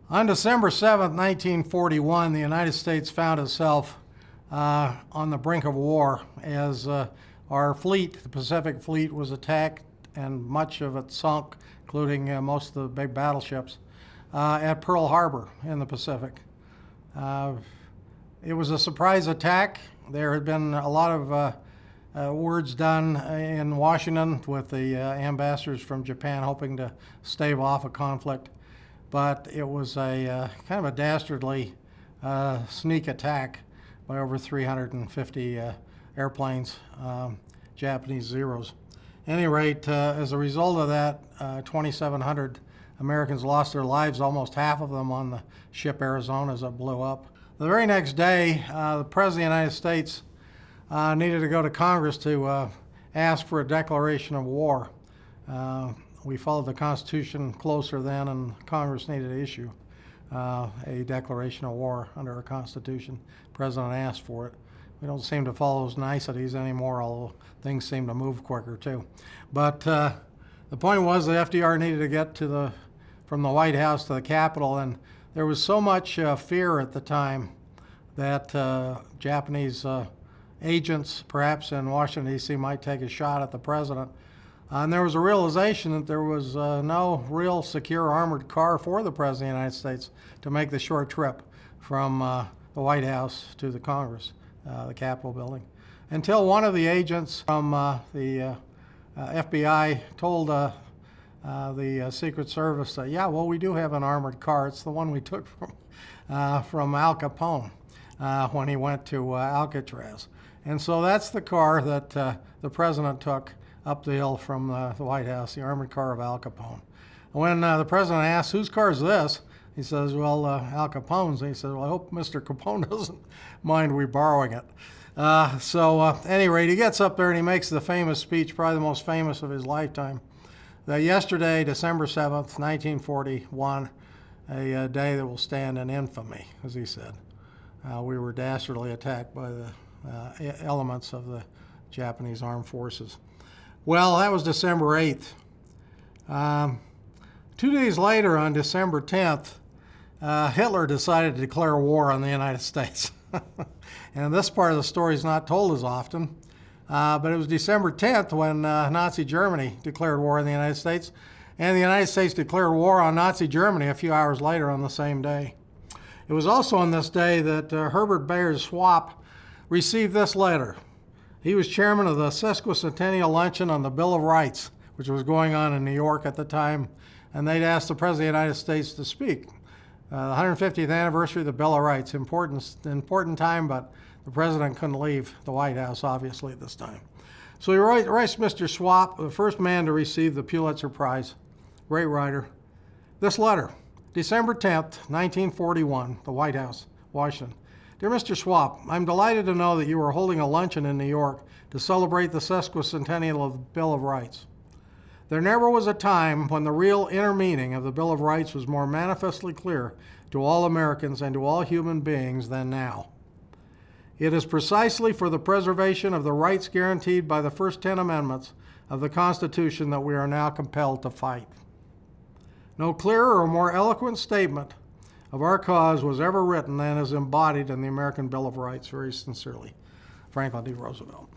On December 7th, 1941, the United States found itself on the brink of war as our fleet, the Pacific Fleet, was attacked and much of it sunk, including most of the big battleships, at Pearl Harbor in the Pacific. It was a surprise attack. There had been a lot of words done in Washington with the ambassadors from Japan hoping to stave off a conflict. But it was a kind of a dastardly sneak attack by over 350 airplanes, Japanese Zeros. At any rate, as a result of that, 2,700 Americans lost their lives, almost half of them on the ship Arizona as it blew up. The very next day, the President of the United States needed to go to Congress to ask for a declaration of war. We followed the Constitution closer then, and Congress needed to issue a declaration of war under our Constitution. The President asked for it. We don't seem to follow those niceties anymore, although things seem to move quicker too. But the point was that FDR needed to get from the White House to the Capitol, and there was so much fear at the time that Japanese agents, perhaps in Washington, D.C., might take a shot at the President. And there was a realization that there was no real secure armored car for the President of the United States to make the short trip from the White House to the Congress, the Capitol building, until one of the agents from the FBI told the Secret Service that, yeah, well, we do have an armored car. It's the one we took from Al Capone when he went to Alcatraz. And so that's the car that the President took up the hill from the White House, the armored car of Al Capone. When the President asked, whose car is this? He says, well, Al Capone's. And he says, well, I hope Mr. Capone doesn't mind we borrowing it. At any rate, he gets up there and he makes the famous speech, probably the most famous of his lifetime, that yesterday, December 7th, 1941, a day that will stand in infamy, as he said. We were dastardly attacked by the elements of the Japanese armed forces. Well, that was December 8th. 2 days later, on December 10th, Hitler decided to declare war on the United States. And this part of the story is not told as often, but it was December 10th when Nazi Germany declared war on the United States, and the United States declared war on Nazi Germany a few hours later on the same day. It was also on this day that Herbert Bayers Swap received this letter. He was chairman of the sesquicentennial luncheon on the Bill of Rights, which was going on in New York at the time, and they'd asked the President of the United States to speak. The 150th anniversary of the Bill of Rights, important time, but the President couldn't leave the White House, obviously, at this time. So he writes Mr. Swap, the first man to receive the Pulitzer Prize, great writer, this letter, December 10th, 1941, the White House, Washington. Dear Mr. Swap, I'm delighted to know that you are holding a luncheon in New York to celebrate the sesquicentennial of the Bill of Rights. There never was a time when the real inner meaning of the Bill of Rights was more manifestly clear to all Americans and to all human beings than now. It is precisely for the preservation of the rights guaranteed by the first 10 amendments of the Constitution that we are now compelled to fight. No clearer or more eloquent statement of our cause was ever written than is embodied in the American Bill of Rights. Very sincerely, Franklin D. Roosevelt.